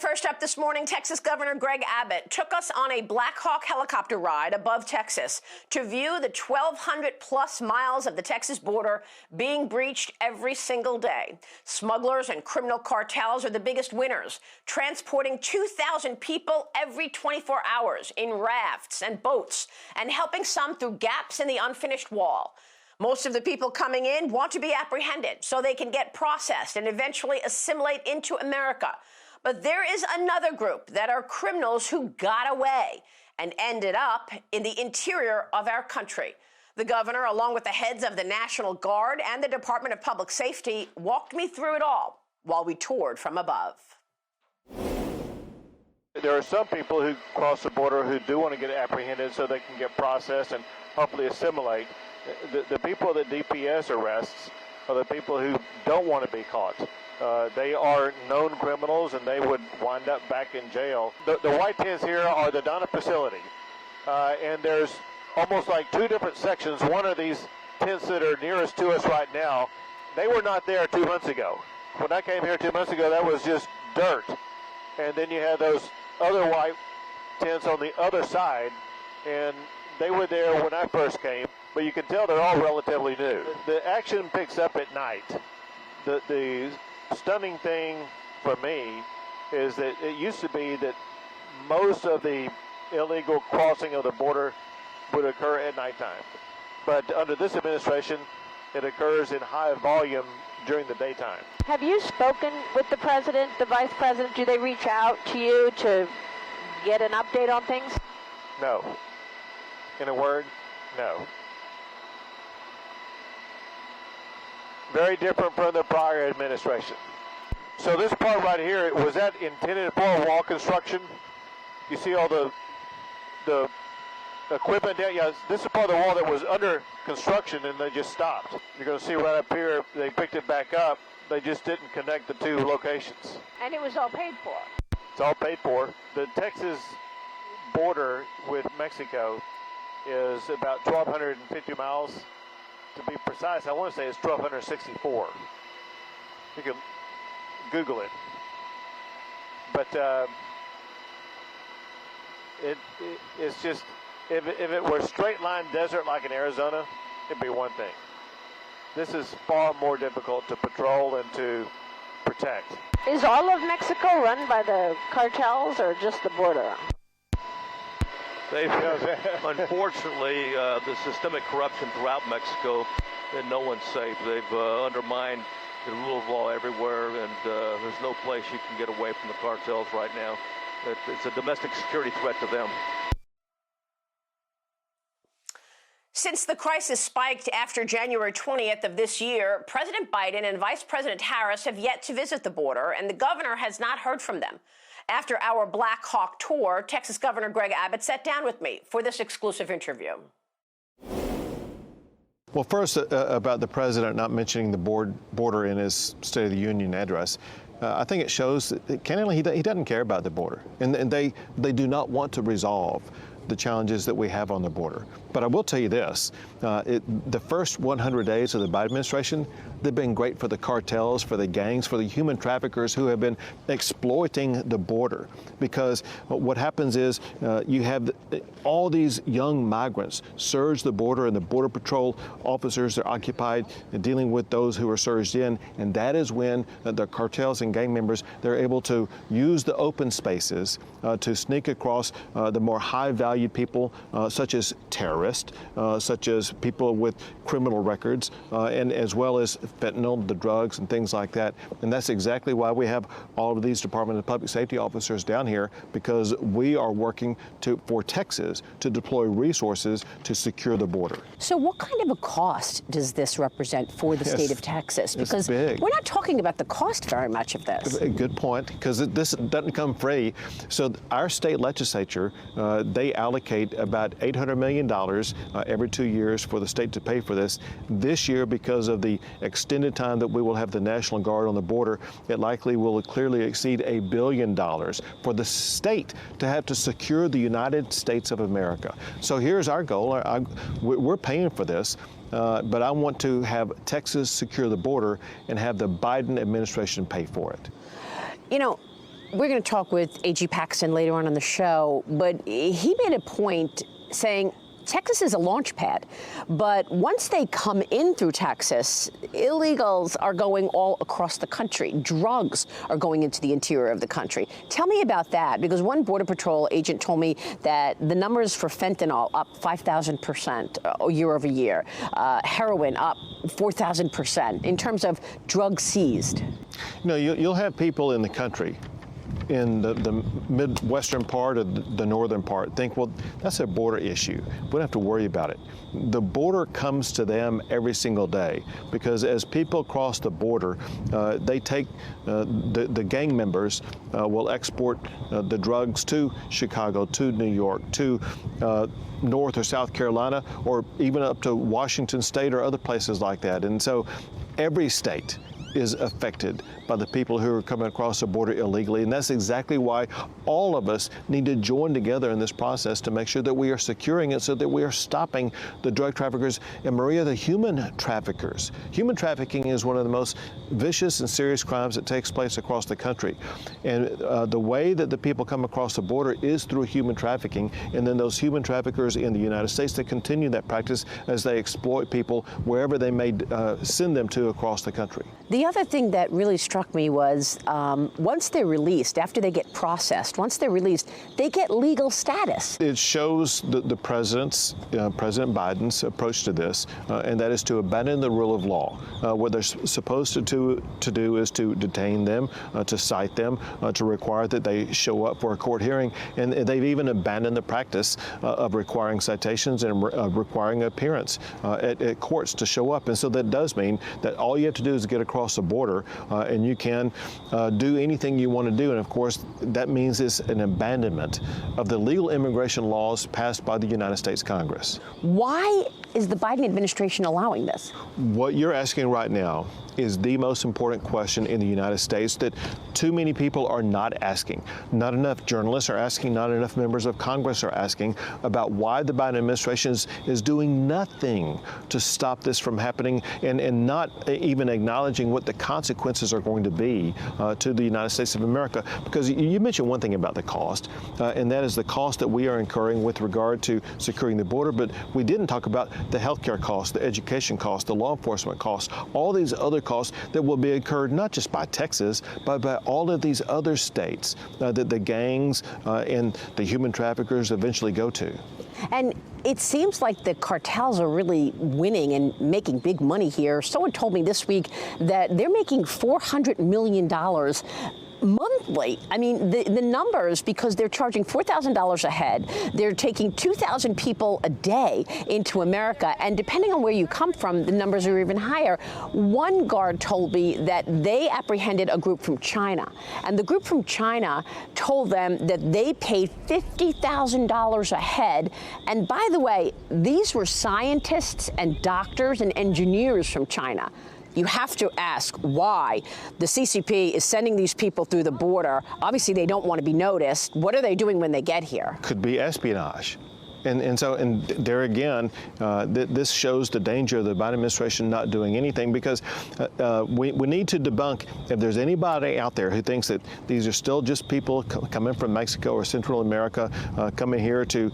First up this morning, Texas Governor Greg Abbott took us on a Black Hawk helicopter ride above Texas to view the 1,200-plus miles of the Texas border being breached every single day. Smugglers and criminal cartels are the biggest winners, transporting 2,000 people every 24 hours in rafts and boats and helping some through gaps in the unfinished wall. Most of the people coming in want to be apprehended so they can get processed and eventually assimilate into America. But there is another group that are criminals who got away and ended up in the interior of our country. The governor, along with the heads of the National Guard and the Department of Public Safety, walked me through it all while we toured from above. There are some people who cross the border who do want to get apprehended so they can get processed and hopefully assimilate. The people that DPS arrests are the people who don't want to be caught. They are known criminals, and they would wind up back in jail. The white tents here are the Donna facility, and there's almost like two different sections. One of these tents that are nearest to us right now, they were not there 2 months ago. When I came here 2 months ago, that was just dirt. And then you had those other white tents on the other side, and they were there when I first came, but you can tell they're all relatively new. The action picks up at night. The stunning thing for me is that it used to be that most of the illegal crossing of the border would occur at nighttime. But under this administration, it occurs in high volume during the daytime. Have you spoken with the president, the vice president? Do they reach out to you to get an update on things? No. In a word, no. Very different from the prior administration. So this part right here, was that intended for wall construction? You see all the equipment there? Yeah, this is part of the wall that was under construction and they just stopped. You're going to see right up here, they picked it back up. They just didn't connect the two locations. And it was all paid for? It's all paid for. The Texas border with Mexico is about 1,250 miles. To be precise, I want to say it's 1,264. You can Google it. But it's just, if it were straight line desert like in Arizona, it'd be one thing. This is far more difficult to patrol and to protect. Is all of Mexico run by the cartels or just the border? Unfortunately, the systemic corruption throughout Mexico, and no one's safe. They've undermined the rule of law everywhere, and there's no place you can get away from the cartels right now. It's a domestic security threat to them. Since the crisis spiked after January 20th of this year, President Biden and Vice President Harris have yet to visit the border, and the governor has not heard from them. After our Black Hawk tour, Texas Governor Greg Abbott sat down with me for this exclusive interview. Well, first, about the president not mentioning the border in his State of the Union address, I think it shows that, candidly, he doesn't care about the border, and they do not want to resolve the challenges that we have on the border. But I will tell you this, the first 100 days of the Biden administration, they've been great for the cartels, for the gangs, for the human traffickers who have been exploiting the border. Because what happens is you have all these young migrants surge the border, and the Border Patrol officers are occupied dealing with those who are surged in, and that is when the cartels and gang members, they're able to use the open spaces to sneak across the more high-value people, such as terrorists, such as people with criminal records, and as well as fentanyl, the drugs, and things like that. And that's exactly why we have all of these Department of Public Safety officers down here, because we are working for Texas to deploy resources to secure the border. So what kind of a cost does this represent for the state of Texas? Because we're not talking about the cost very much of this. Good point, because this doesn't come free. So our state legislature, they allocate about $800 million every 2 years for the state to pay for this. This year, because of the extended time that we will have the National Guard on the border, it likely will clearly exceed $1 billion for the state to have to secure the United States of America. So here's our goal. We're paying for this. But I want to have Texas secure the border and have the Biden administration pay for it. You know, We're going to talk with A.G. Paxton later on the show, but he made a point saying Texas is a launch pad, but once they come in through Texas, illegals are going all across the country. Drugs are going into the interior of the country. Tell me about that, because one Border Patrol agent told me that the numbers for fentanyl up 5,000% year over year, heroin up 4,000% in terms of drugs seized. You'll have people in the country in the midwestern part or the northern part think, well, that's a border issue. We don't have to worry about it. The border comes to them every single day, because as people cross the border, they take the gang members will export the drugs to Chicago, to New York, to North or South Carolina, or even up to Washington State or other places like that. And so every state is affected by the people who are coming across the border illegally. And that's exactly why all of us need to join together in this process to make sure that we are securing it so that we are stopping the drug traffickers and, Maria, the human traffickers. Human trafficking is one of the most vicious and serious crimes that takes place across the country. And the way that the people come across the border is through human trafficking, and then those human traffickers in the United States that continue that practice as they exploit people wherever they may send them to across the country. The other thing that really struck me was once they're released, after they get processed, once they're released, they get legal status. It shows the President Biden's approach to this, and that is to abandon the rule of law. What they're supposed to do is to detain them, to cite them, to require that they show up for a court hearing, and they've even abandoned the practice of requiring citations and requiring appearance at courts to show up. And so that does mean that all you have to do is get across the border, and you can do anything you want to do. And of course, that means it's an abandonment of the legal immigration laws passed by the United States Congress. Why is the Biden administration allowing this? What you're asking right now is the most important question in the United States that too many people are not asking. Not enough journalists are asking, not enough members of Congress are asking about why the Biden administration is doing nothing to stop this from happening, and not even acknowledging what the consequences are going to be to the United States of America. Because you mentioned one thing about the cost, and that is the cost that we are incurring with regard to securing the border, but we didn't talk about the healthcare costs, the education costs, the law enforcement costs, all these other costs that will be incurred not just by Texas, but by all of these other states that the gangs and the human traffickers eventually go to. And it seems like the cartels are really winning and making big money here. Someone told me this week that they're making $400 million monthly. I mean, the numbers, because they're charging $4,000 a head, they're taking 2,000 people a day into America, and depending on where you come from, the numbers are even higher. One guard told me that they apprehended a group from China, and the group from China told them that they paid $50,000 a head. And by the way, these were scientists and doctors and engineers from China. You have to ask why the CCP is sending these people through the border. Obviously, they don't want to be noticed. What are they doing when they get here? Could be espionage. And there again, this shows the danger of the Biden administration not doing anything, because we need to debunk, if there's anybody out there who thinks that these are still just people coming from Mexico or Central America, coming here to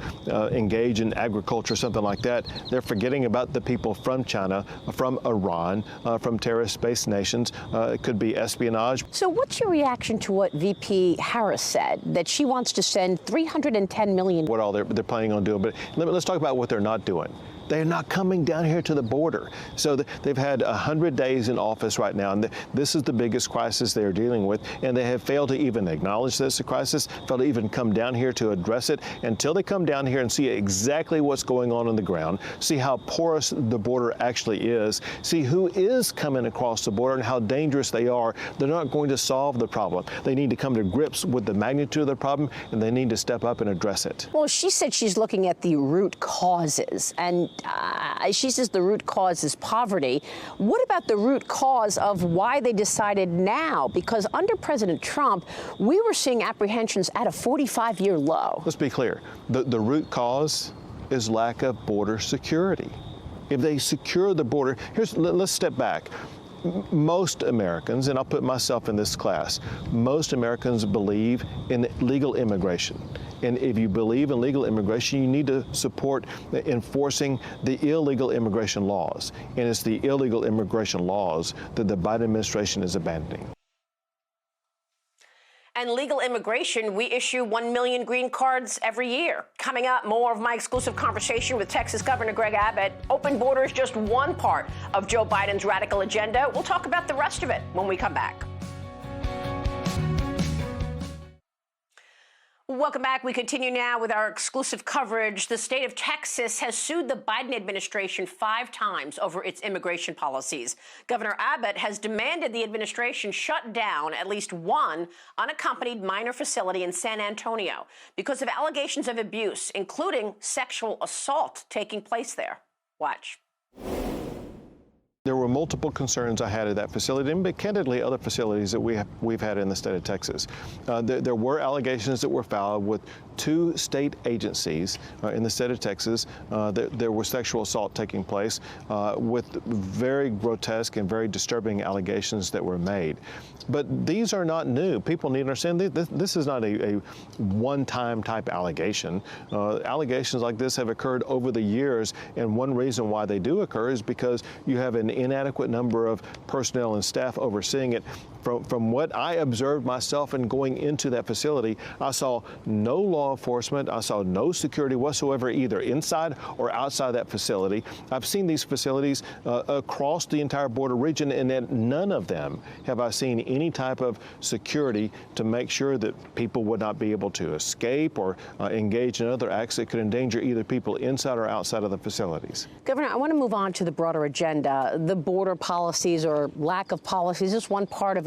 engage in agriculture, something like that. They're forgetting about the people from China, from Iran, from terrorist-based nations. It could be espionage. So what's your reaction to what VP Harris said, that she wants to send $310 million? What all they're planning on doing. But let's talk about what they're not doing. They're not coming down here to the border. So they've had 100 days in office right now, and this is the biggest crisis they're dealing with, and they have failed to even acknowledge this crisis, failed to even come down here to address it until they come down here and see exactly what's going on the ground, see how porous the border actually is, see who is coming across the border and how dangerous they are. They're not going to solve the problem. They need to come to grips with the magnitude of the problem, and they need to step up and address it. Well, she said she's looking at the root causes, and she says the root cause is poverty. What about the root cause of why they decided now? Because under President Trump, we were seeing apprehensions at a 45-year low. Let's be clear. The root cause is lack of border security. If they secure the border, let's step back. most Americans, and I'll put myself in this class, most Americans believe in legal immigration. And if you believe in legal immigration, you need to support enforcing the illegal immigration laws. And it's the illegal immigration laws that the Biden administration is abandoning. And legal immigration, we issue 1 million green cards every year. Coming up, more of my exclusive conversation with Texas Governor Greg Abbott. Open borders, just one part of Joe Biden's radical agenda. We'll talk about the rest of it when we come back. Welcome back. We continue now with our exclusive coverage. The state of Texas has sued the Biden administration 5 times over its immigration policies. Governor Abbott has demanded the administration shut down at least one unaccompanied minor facility in San Antonio because of allegations of abuse, including sexual assault taking place there. Watch. There were multiple concerns I had at that facility, and candidly other facilities that we've had in the state of Texas. There were allegations that were filed with 2 state agencies in the state of Texas. There was sexual assault taking place with very grotesque and very disturbing allegations that were made. But these are not new. People need to understand this is not a one-time type allegation. Allegations like this have occurred over the years, and one reason why they do occur is because you have an inadequate number of personnel and staff overseeing it. From what I observed myself in going into that facility, I saw no law enforcement. I saw no security whatsoever, either inside or outside that facility. I've seen these facilities across the entire border region, and at none of them have I seen any type of security to make sure that people would not be able to escape or engage in other acts that could endanger either people inside or outside of the facilities. Governor, I want to move on to the broader agenda. The border policies or lack of policies is one part of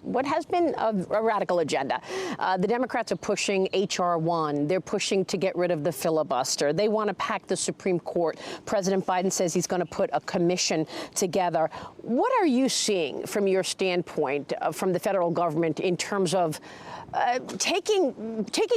what has been a radical agenda. The Democrats are pushing H.R. 1. They're pushing to get rid of the filibuster. They want to pack the Supreme Court. President Biden says he's going to put a commission together. What are you seeing from your standpoint from the federal government in terms of taking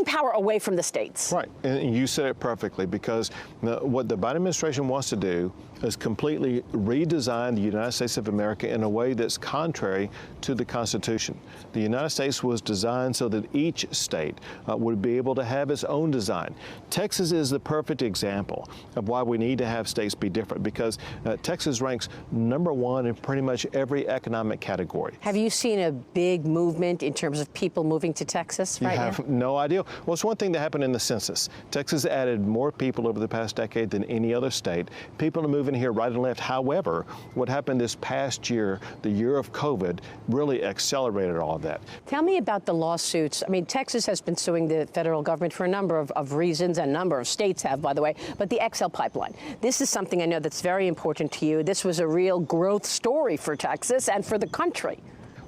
power away from the states? Right, and you said it perfectly, because what the Biden administration wants to do is completely redesign the United States of America in a way that's contrary to the Constitution. The United States was designed so that each state would be able to have its own design. Texas is the perfect example of why we need to have states be different, because Texas ranks #1 in pretty much every economic category. Have you seen a big movement in terms of people moving to Texas right now? You have no idea. Well, it's one thing that happened in the census. Texas added more people over the past decade than any other state. People are moving here right and left. However, what happened this past year, the year of COVID, really accelerated all of that. Tell me about the lawsuits. I mean, Texas has been suing the federal government for a number of reasons, and a number of states have, by the way, but the XL pipeline. This is something I know that's very important to you. This was a real growth story for Texas and for the country.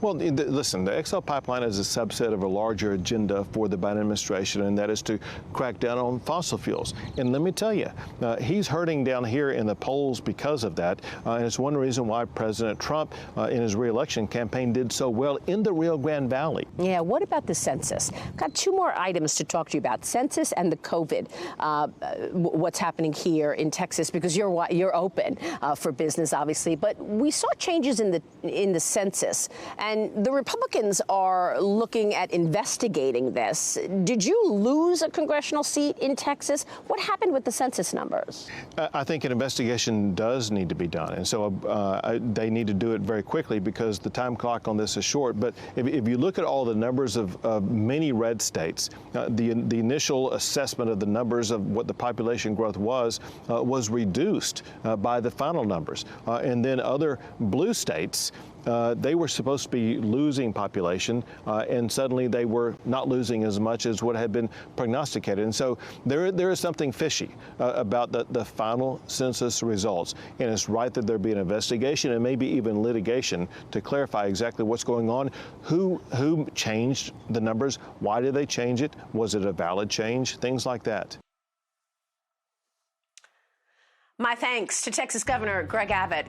Well, listen, the XL pipeline is a subset of a larger agenda for the Biden administration, and that is to crack down on fossil fuels. And let me tell you, he's hurting down here in the polls because of that. And it's one reason why President Trump, in his reelection campaign, did so well in the Rio Grande Valley. Yeah, what about the census? Got 2 more items to talk to you about: census and the COVID. What's happening here in Texas, because you're open for business, obviously. But we saw changes in the census. And the Republicans are looking at investigating this. Did you lose a congressional seat in Texas? What happened with the census numbers? I think an investigation does need to be done. And so they need to do it very quickly, because the time clock on this is short. But if you look at all the numbers of many red states, the initial assessment of the numbers of what the population growth was reduced by the final numbers. And then other blue states, they were supposed to be losing population, and suddenly they were not losing as much as what had been prognosticated. And so there is something fishy about the final census results. And it's right that there be an investigation and maybe even litigation to clarify exactly what's going on. Who changed the numbers? Why did they change it? Was it a valid change? Things like that. My thanks to Texas Governor Greg Abbott.